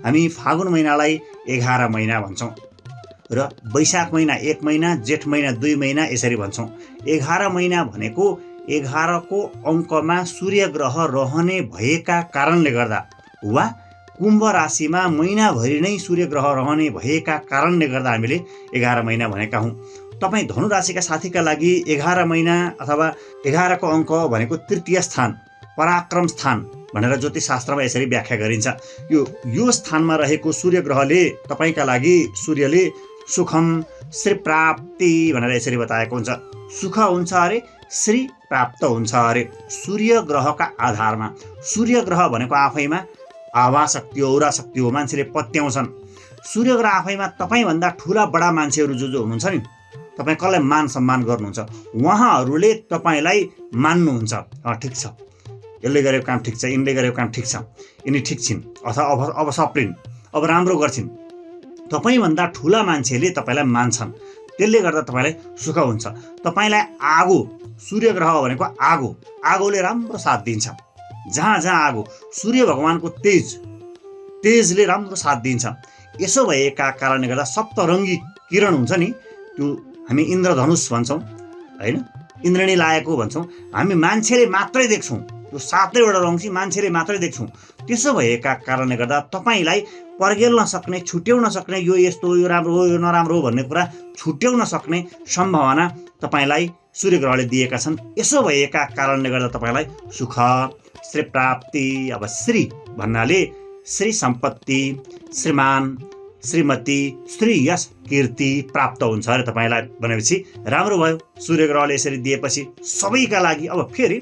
हामी फागुन महिनालाई 11 महिना भन्छौँ र वैशाख महिना 1 महिना, जेठ महिना 2 महिना यसरी भन्छौँ। 11 महिना भनेको 11 को अङ्कमा सूर्य ग्रह रहने भएका कारणले गर्दा वा कुम्भ राशिमा महिनाभरि नै सूर्य ग्रह रहने भएका कारणले गर्दा हामीले 11 महिना भनेका हौँ। तपाईँ धनु राशिका साथीका लागि 11 महिना अथवा 11 को अङ्क भनेको तृतीय स्थान, पराक्रम स्थान भनेर ज्योतिष शास्त्रमा यसरी व्याख्या गरिन्छ। यो स्थानमा रहेको सूर्य ग्रहले तपाईँका लागि सूर्यले सुखम श्री प्राप्ति भनेर यसरी बताएको हुन्छ। सुख हुन्छ अरे, श्री प्राप्त हुन्छ अरे सूर्य ग्रहका आधारमा। सूर्य ग्रह भनेको आफैमा आभा शक्ति हो, औरा शक्ति हो, मान्छेले पत्याउँछन्। सूर्य ग्रह आफैमा तपाईँभन्दा ठुला बडा मान्छेहरू जो हुनुहुन्छ नि, तपाईँ कसलाई मान सम्मान गर्नुहुन्छ, उहाँहरूले तपाईँलाई मान्नुहुन्छ। ठिक छ, यसले गरेको काम ठिक छ, यिनले गरेको काम ठिक छ, यिनी ठिक छिन् अथवा अब सप्रिन्, अब राम्रो गर्छिन्। तपाईँभन्दा ठुला मान्छेले तपाईँलाई मान्छन्, त्यसले गर्दा तपाईँलाई सुख हुन्छ। तपाईँलाई आगो, सूर्य ग्रह भनेको आगो, आगोले राम्रो साथ दिन्छ। जहाँ जहाँ आगो, सूर्य भगवानको तेजले राम्रो साथ दिन्छ। यसो भएका कारणले गर्दा सप्तरङ्गी किरण हुन्छ नि, त्यो हामी इन्द्रधनुष भन्छौँ होइन, इन्द्रणी लागेको भन्छौँ। हामी मान्छेले मात्रै देख्छौँ, त्यो 7वटा रङ चाहिँ मान्छेले मात्रै देख्छौँ। त्यसो भएका कारणले गर्दा तपाईँलाई पर्गेल्न सक्ने, छुट्याउन सक्ने, यो यस्तो, यो राम्रो हो, यो नराम्रो हो भन्ने कुरा छुट्याउन सक्ने सम्भावना तपाईँलाई सूर्य ग्रहले दिएका छन्। यसो भएका कारणले गर्दा तपाईँलाई सुख, श्री प्राप्ति, अब श्री भन्नाले श्री सम्पत्ति, श्रीमान, श्रीमती, श्री यश, कीर्ति प्राप्त हुन्छ अरे तपाईँलाई भनेपछि राम्रो भयो। सूर्य ग्रहले यसरी दिएपछि सबैका लागि अब फेरि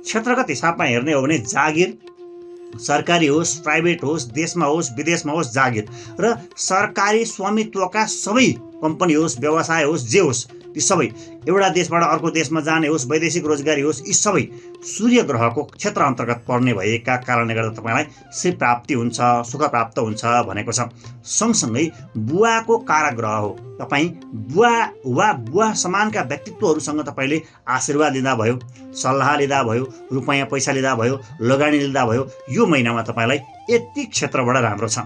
क्षेत्रगत हिसाबमा हेर्ने हो भने जागिर, सरकारी होस्, प्राइभेट होस्, देशमा होस्, विदेशमा होस्, जागिर र सरकारी स्वामित्वका सबै कम्पनी होस्, व्यवसाय होस्, जे होस्, ती सबै एउटा देशबाट अर्को देशमा जाने होस्, वैदेशिक रोजगारी होस्, यी सबै सूर्य ग्रहको क्षेत्र अन्तर्गत पर्ने भएका कारणले गर्दा तपाईँलाई श्री प्राप्ति हुन्छ, सुख प्राप्त हुन्छ भनेको छ। सँगसँगै बुवाको कारक ग्रह हो। तपाईँ बुवा वा बुवा समानका व्यक्तित्वहरूसँग तपाईँले आशीर्वाद लिँदा भयो, सल्लाह लिँदा भयो, रुपैयाँ पैसा लिँदा भयो, लगानी लिँदा भयो, यो महिनामा तपाईँलाई यति क्षेत्रबाट राम्रो छ।